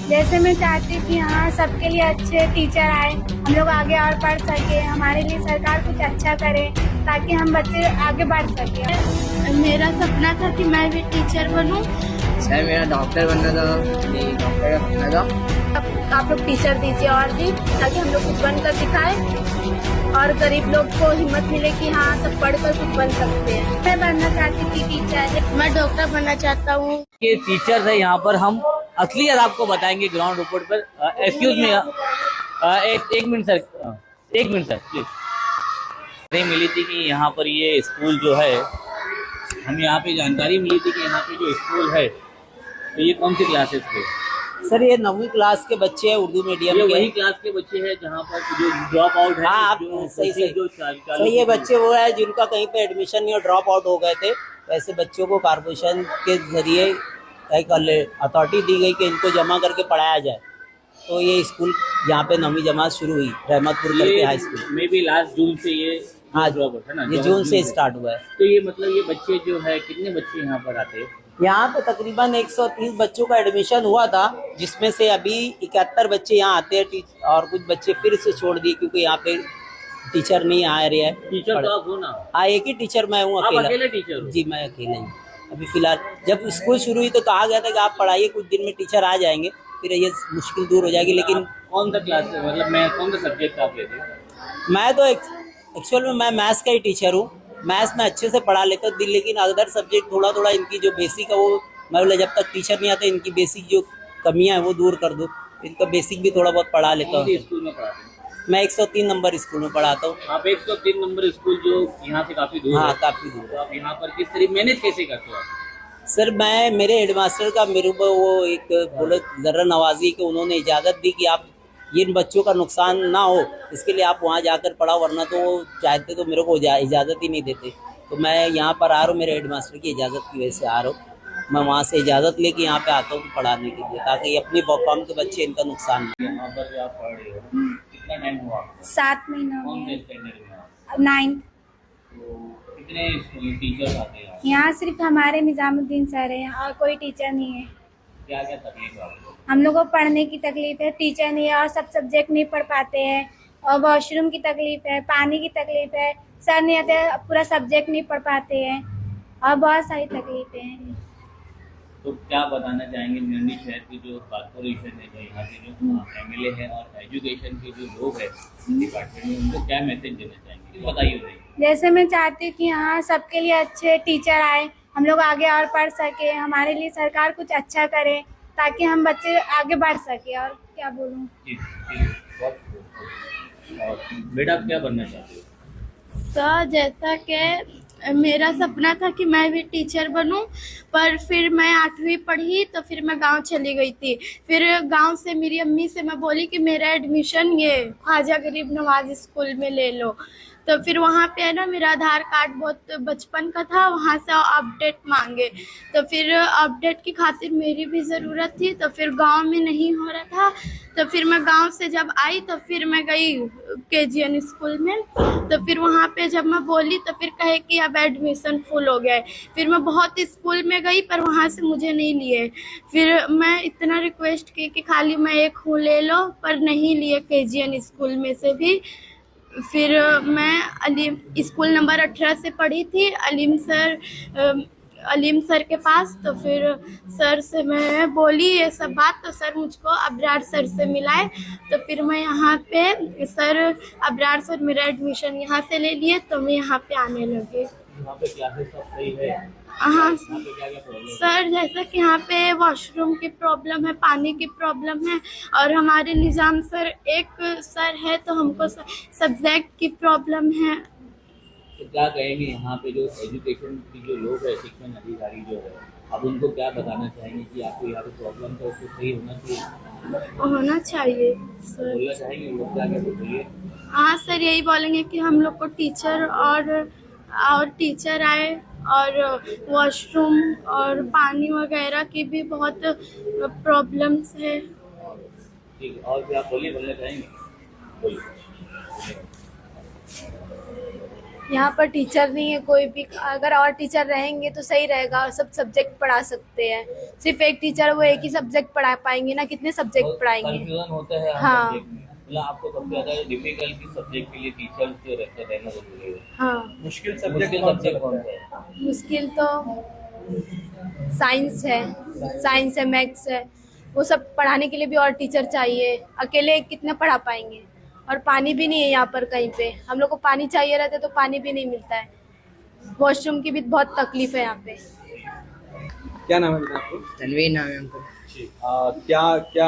जैसे मैं चाहती हूँ कि हाँ सबके लिए अच्छे टीचर आए, हम लोग आगे और पढ़ सके, हमारे लिए सरकार कुछ अच्छा करे ताकि हम बच्चे आगे बढ़ सके। मेरा सपना था कि मैं भी टीचर बनूं। सर मेरा डॉक्टर बनना था, मेरी डॉक्टर का सपना था। आप लोग टीचर दीजिए और भी, ताकि हम लोग कुछ बनकर दिखाए और गरीब लोग को हिम्मत मिले कि हाँ सब पढ़कर कुछ बन सकते हैं। मैं बनना चाहती थी टीचर। मैं डॉक्टर बनना चाहता हूँ। के टीचर्स है यहाँ पर, हम असलियत आपको बताएंगे ग्राउंड रिपोर्ट पर। एक्सक्यूज मी, एक मिनट सर, एक मिनट सर प्लीज। नहीं मिली थी कि यहाँ पर ये स्कूल जो है, हम यहाँ पे जानकारी मिली थी कि यहाँ पे जो स्कूल है तो ये कौन सी क्लासेस के? सर ये 9वीं क्लास के बच्चे हैं, उर्दू मीडियम ये के। वही क्लास के बच्चे हैं जहाँ पर जो ड्रॉप आउट है। हाँ, जो सही सही जो सही, ये बच्चे वो है जिनका कहीं पे एडमिशन नहीं और ड्रॉप आउट हो गए थे। वैसे बच्चों को कॉर्पोरेशन के जरिए एक अथॉरिटी दी गई कि इनको जमा करके पढ़ाया जाए। तो ये स्कूल यहाँ पे 9वीं जमात शुरू हुई रहमतपुर करके high school. May be last June से ये हाँ, ड्रॉप आउट है ना, ये जून से स्टार्ट हुआ है। तो ये मतलब ये बच्चे जो है, कितने बच्चे यहाँ पर आते हैं? यहाँ पे तकरीबन 130 बच्चों का एडमिशन हुआ था, जिसमें से अभी 71 बच्चे यहाँ आते हैं और कुछ बच्चे फिर से छोड़ दिए क्योंकि यहाँ पे टीचर नहीं आ रहे हैं। टीचर तो आप हो ना? हाँ, एक ही टीचर मैं हूँ, आप अकेला। अकेले टीचर हो? जी मैं अकेला ही। अभी फिलहाल जब स्कूल शुरू हुई तो कहा गया था कि आप पढ़ाइए, कुछ दिन में टीचर आ जाएंगे, फिर ये मुश्किल दूर हो जाएगी। लेकिन कौन सा क्लास है, मतलब मैं कौन सा सब्जेक्ट आप लेते हैं? मैं तो एक्चुअल में मैं मैथ्स का ही टीचर हूँ। मैथ्स में अच्छे से पढ़ा लेता हूँ, लेकिन अदर सब्जेक्ट थोड़ा थोड़ा इनकी जो बेसिक है वो मैं बोले जब तक टीचर नहीं आते इनकी बेसिक जो कमियां हैं वो दूर कर दूँ। इनका बेसिक भी थोड़ा बहुत पढ़ा लेता हूँ। स्कूल में पढ़ाते हैं? मैं 103 नंबर स्कूल में पढ़ाता हूँ। आप 103 नंबर स्कूल जो यहाँ से काफी दूर हाँ, है, काफी दूर तो है। आप यहाँ पर किस तरीके मैनेज कैसे करते हो आप? सर मैं मेरे हेडमास्टर का मेरे ऊपर वो एक बोले ज़रा नवाजी कि उन्होंने इजाज़त दी कि आप इन बच्चों का नुकसान ना हो, इसके लिए आप वहाँ जाकर पढ़ाओ, वरना तो वो चाहते तो मेरे को इजाज़त ही नहीं देते। तो मैं यहाँ पर आ रहा हूँ, मेरे हेडमास्टर की इजाज़त की वजह से आ रहा हूँ। मैं वहाँ से इजाज़त लेके यहाँ पे आता हूँ पढ़ाने के लिए, ताकि अपनी कौम के बच्चे इनका नुकसान ना। यहाँ पर जो आप पढ़ रहे हो, कितना टाइम हुआ आपको? 7 महीना कौन से में स्टैंडर्ड में आप? 9। तो कितने टीचर्स आते हैं? यहाँ सिर्फ हमारे निजामुद्दीन सर है और कोई टीचर नहीं है। क्या क्या तकलीफ है आपको? हम लोग को पढ़ने की तकलीफ है, टीचर नहीं है और सब सब्जेक्ट नहीं पढ़ पाते हैं, और वॉशरूम की तकलीफ है, पानी की तकलीफ है, सर नहीं आते, पूरा सब्जेक्ट नहीं पढ़ पाते हैं और बहुत सारी तकलीफें हैं। तो क्या बताना चाहेंगे मंडी शहर की जो कॉर्पोरेशन है, जो यहाँ के जो एमएलए है और एजुकेशन के जो लोग हैं डिपार्टमेंट में, उनको क्या मैसेज देना चाहेंगे, बताइए भाई। जैसे मैं चाहती हूँ कि हाँ सबके लिए अच्छे टीचर आए, हम लोग आगे और पढ़ सके, हमारे लिए सरकार कुछ अच्छा करे ताकि हम बच्चे आगे बढ़ सके। और क्या बोलूँ। जी, और बेटा आप क्या बनना चाहते हो? सर जैसा कि मेरा सपना था कि मैं भी टीचर बनूं, पर फिर मैं 8वीं पढ़ी तो फिर मैं गांव चली गई थी। फिर गांव से मेरी अम्मी से मैं बोली कि मेरा एडमिशन ये ख्वाजा गरीब नवाज स्कूल में ले लो। तो फिर वहाँ पे है ना, मेरा आधार कार्ड बहुत बचपन का था, वहाँ से अपडेट मांगे। तो फिर अपडेट की खातिर मेरी भी ज़रूरत थी, तो फिर गांव में नहीं हो रहा था। तो फिर मैं गांव से जब आई तो फिर मैं गई KGN स्कूल में। तो फिर वहाँ पे जब मैं बोली तो फिर कहे कि अब एडमिशन फुल हो गया है। फिर मैं बहुत स्कूल में गई पर वहाँ से मुझे नहीं लिए। फिर मैं इतना रिक्वेस्ट की कि खाली मैं एक हूँ ले लो, पर नहीं लिए KGN स्कूल में से भी। फिर मैं अलीम स्कूल नंबर 18 से पढ़ी थी, अलीम सर के पास। तो फिर सर से मैं बोली ये सब बात, तो सर मुझको अबरार सर से मिलाए। तो फिर मैं यहाँ पे सर अबरार सर मेरा एडमिशन यहाँ से ले लिए, तो मैं यहाँ पे आने लगी। यहाँ पे क्लासेस सब सही है? हाँ यहाँ पे क्या क्या प्रॉब्लम? सर जैसा कि यहाँ पे वॉशरूम की प्रॉब्लम है, पानी की प्रॉब्लम है, और हमारे निज़ाम सर एक सर है तो हमको सब्जेक्ट की प्रॉब्लम है। तो क्या कहेंगे यहाँ पे जो एजुकेशन की जो लोग है, शिक्षण अधिकारी जो है, अब उनको क्या बताना चाहेंगे कि आपको यहाँ पे प्रॉब्लम था उसको सही होना चाहिए सर बोलना चाहेंगे लोग? क्या क्या बोलिए। हाँ सर, यही बोलेंगे कि हम लोग को टीचर और टीचर आए, और वॉशरूम और पानी वगैरह की भी बहुत प्रॉब्लम्स है। ठीक है, और क्या बोलना चाहेंगे? बोलिए। यहाँ पर टीचर नहीं है कोई भी। अगर और टीचर रहेंगे तो सही रहेगा और सब सब्जेक्ट पढ़ा सकते हैं। सिर्फ एक टीचर वो एक ही सब्जेक्ट पढ़ा पाएंगे ना, कितने सब्जेक्ट पढ़ाएंगे। कंफ्यूजन होता है हाँ। subject में। मतलब आपको सबसे ज्यादा डिफिकल्ट किस सब्जेक्ट के लिए टीचर्स जो रहना जरूरी है? हाँ, मुश्किल सब्जेक्ट कौन सा है? मुश्किल तो साइंस है, मैथ्स है, वो सब पढ़ाने के लिए भी और टीचर चाहिए। अकेले कितना पढ़ा पाएंगे। और पानी भी नहीं है यहाँ पर कहीं पे। हम लोग को पानी चाहिए रहता है तो पानी भी नहीं मिलता है। वॉशरूम की भी बहुत तकलीफ है यहाँ पे। क्या नाम है बेटा आपको? तनवीर नाम है हमको। क्या क्या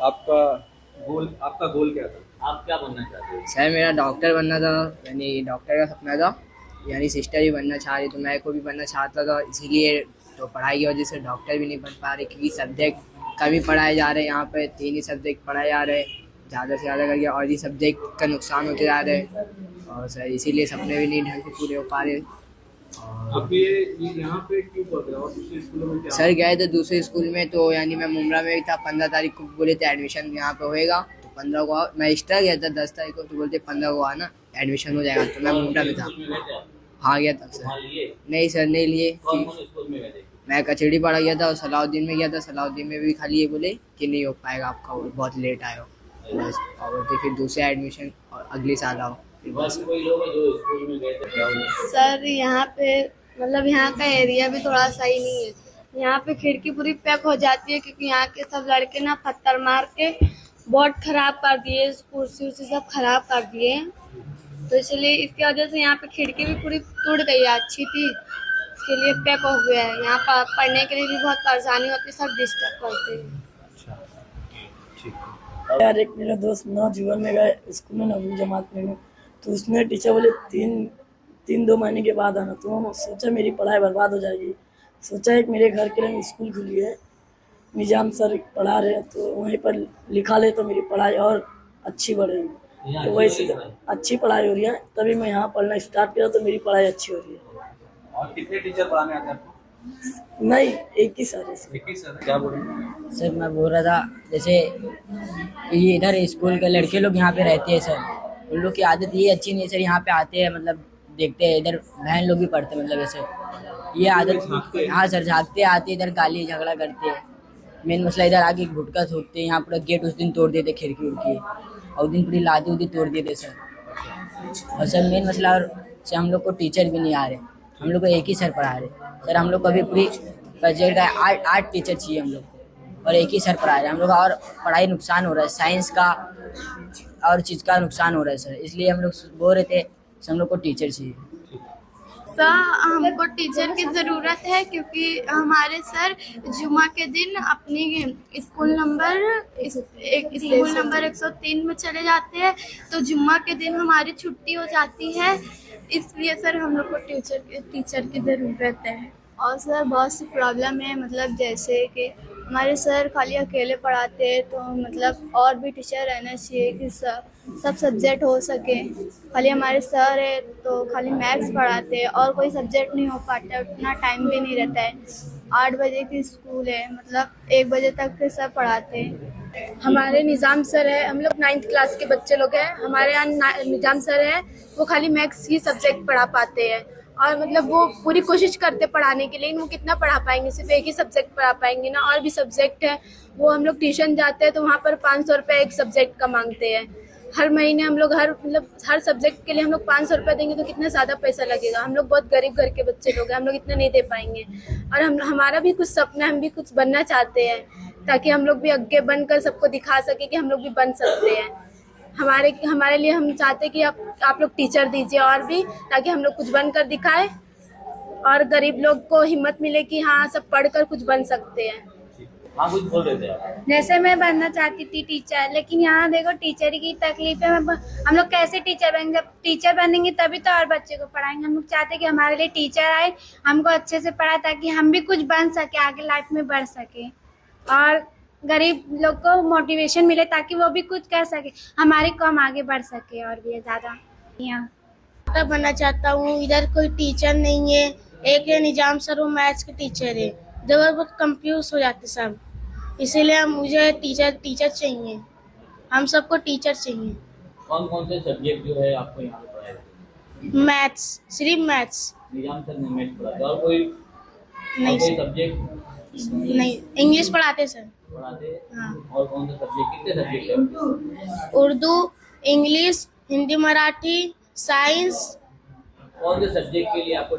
आपका गोल क्या था? आप क्या बनना चाहते हो? सर मेरा डॉक्टर बनना था, यानी डॉक्टर का सपना था। यानी सिस्टर भी बनना चाह रही तो मैं को भी बनना चाहता था, इसीलिए तो पढ़ाई की वजह से डॉक्टर भी नहीं बन पा रहे क्योंकि सब्जेक्ट कम ही पढ़ाए जा रहे हैं। यहाँ पे 3 ही सब्जेक्ट पढ़ाए जा रहे हैं, ज़्यादा से ज़्यादा करके और ही सब्जेक्ट का नुकसान होते जा रहे हैं। और सर इसीलिए सपने भी नहीं ढंग से पूरे हो पा रहे। आप ये यहाँ पे क्यों पढ़ रहे हो और दूसरे स्कूलों में क्या? सर गए थे दूसरे स्कूल में तो यानी मैं मुमरा में भी था, 15 तारीख को बोले थे एडमिशन यहाँ पे होएगा, तो 15 को आओ। मैं एक्स्ट्रा गया था 10 तारीख को, तो बोलते 15 को आना एडमिशन हो जाएगा, तो मैं मुमरा में था। हाँ गया था सर। नहीं सर नहीं लिए, स्कूल में गए थे? मैं कचड़ी पढ़ा गया था और सलाउद्दीन में गया था। सलाउद्दीन में भी खाली ये बोले कि नहीं हो पाएगा आपका, वो बहुत लेट आए हो बस। और बोलते फिर दूसरे एडमिशन और अगले साल आओ। बस कोई लोग हैं जो स्कूल में गए थे क्या हुआ? सर यहाँ पे मतलब यहाँ का एरिया भी थोड़ा सही नहीं है। यहाँ पे खिड़की पूरी पैक हो जाती है क्योंकि यहाँ के सब लड़के ना पत्थर मार के बहुत खराब कर दिए, कुर्सी उर्सी सब खराब कर दिए। तो इसलिए इसकी वजह से यहाँ पे खिड़की भी पूरी टूट गई है, अच्छी थी, इसके लिए पैक हो गया है। यहाँ पर पढ़ने के लिए भी बहुत परेशानी होती है, सब डिस्टर्ब करते हैं। यार एक मेरा दोस्त नौजुवान में गए स्कूल में, नवीं जमात में, तो उसने टीचर बोले 2 महीने के बाद आना। तो हम सोचा मेरी पढ़ाई बर्बाद हो जाएगी। सोचा एक मेरे घर के लिए स्कूल खुली है, निजाम सर पढ़ा रहे हैं, तो वहीं पर लिखा ले तो मेरी पढ़ाई और अच्छी बढ़ेगी। तो वही से अच्छी पढ़ाई हो रही है, तभी मैं यहाँ पढ़ना स्टार्ट किया तो मेरी पढ़ाई अच्छी हो रही है। और कितने टीचर पढ़ाने आते हैं आपको? नहीं, एक ही सर है। एक ही सर। क्या बोल रहे हैं? सर मैं बोल रहा था जैसे ये इधर स्कूल के लड़के लोग यहाँ पे रहते हैं सर, उन लोग की आदत ये अच्छी नहीं है सर। यहाँ पे आते हैं मतलब देखते हैं, इधर बहन लोग भी पढ़ते हैं, मतलब ऐसे ये आदत। हाँ सर, झाँकते आते इधर गाली झगड़ा करते हैं। मेन मसला इधर आके गुटखा थूकते हैं। यहाँ पूरा गेट उस दिन तोड़ देते, खिड़की उड़की, और उस दिन पूरी लादी उदी तोड़ देते सर। और सर मेन मसला और से हम लोग को टीचर भी नहीं आ रहे, हम लोग को एक ही सर पढ़ा रहे सर। हम लोग को अभी पूरी सब्जेक्ट का 8 टीचर चाहिए हम लोग को, और एक ही सर पढ़ा रहे हम लोग का। और पढ़ाई नुकसान हो रहा है, साइंस का और चीज़ का नुकसान हो रहा है सर। इसलिए हम लोग बोल रहे थे हम लोग को टीचर चाहिए। सर हमको टीचर की ज़रूरत है क्योंकि हमारे सर जुमा के दिन अपनी स्कूल नंबर 103 में चले जाते हैं, तो जुम्मा के दिन हमारी छुट्टी हो जाती है। इसलिए सर हम लोग को टीचर की ज़रूरत है। और सर बहुत सी प्रॉब्लम है, मतलब जैसे कि हमारे सर खाली अकेले पढ़ाते हैं, तो मतलब और भी टीचर रहना चाहिए कि सब सब्जेक्ट हो सके। खाली हमारे सर है तो खाली मैथ्स पढ़ाते हैं और कोई सब्जेक्ट नहीं हो पाता, उतना टाइम भी नहीं रहता है। 8 बजे की स्कूल है, मतलब 1 बजे तक के सब पढ़ाते हैं। हमारे निज़ाम सर है, हम लोग 9th क्लास के बच्चे लोग हैं। हमारे यहाँ निज़ाम सर है, वो खाली मैथ्स ही सब्जेक्ट पढ़ा पाते हैं। और मतलब वो पूरी कोशिश करते पढ़ाने के लिए, वो कितना पढ़ा पाएंगे, सिर्फ एक ही सब्जेक्ट पढ़ा पाएंगे ना। और भी सब्जेक्ट है, वो हम लोग ट्यूशन जाते हैं तो वहाँ पर 500 रुपये एक सब्जेक्ट का मांगते हैं। हर महीने हम लोग हर सब्जेक्ट के लिए हम लोग 500 रुपये देंगे तो कितना ज़्यादा पैसा लगेगा। हम लोग बहुत गरीब घर के बच्चे लोग हैं, हम लोग इतना नहीं दे पाएंगे। और हमारा भी कुछ सपना, हम भी कुछ बनना चाहते हैं ताकि हम लोग भी आगे बनकर सबको दिखा सके कि हम लोग भी बन सकते हैं। हमारे लिए हम चाहते हैं कि आप लोग टीचर दीजिए और भी, ताकि हम लोग कुछ बनकर दिखाएं और गरीब लोग को हिम्मत मिले कि हाँ सब पढ़कर कुछ बन सकते हैं। हाँ कुछ बोल रहे थे आप? जैसे मैं बनना चाहती थी टीचर, लेकिन यहाँ देखो टीचर की तकलीफ है। हम लोग कैसे टीचर बनेंगे? जब टीचर बनेंगे तभी तो और बच्चे को पढ़ाएंगे। हम लोग चाहते हैं कि हमारे लिए टीचर आए, हमको अच्छे से पढ़ाए ताकि हम भी कुछ बन सके, आगे लाइफ में बढ़ सके, और गरीब लोग को मोटिवेशन मिले ताकि वो भी कुछ कर सके, हमारी कौम आगे बढ़ सके और भी ज़्यादा। यहाँ बनना चाहता हूँ, इधर कोई टीचर नहीं है। एक है निजाम सर, वो मैथ्स के टीचर है, जब बहुत कंफ्यूज हो जाते सब। इसीलिए मुझे टीचर चाहिए, हम सबको टीचर चाहिए। कौन कौन से सब्जेक्ट जो है आपको यहाँ पे पढ़ाए जाते हैं? मैथ्स, सिर्फ मैथ्स। निजाम सर ने मैथ पढ़ाते और कोई नहीं सर, सब्जेक्ट नहीं, इंग्लिश पढ़ाते सर। पढ़ाते? हाँ। और कौन सा सब्जेक्ट, कितने सब्जेक्ट है? Urdu, English, Hindi, Marathi, science. कौन से सब्जेक्ट के लिए आपको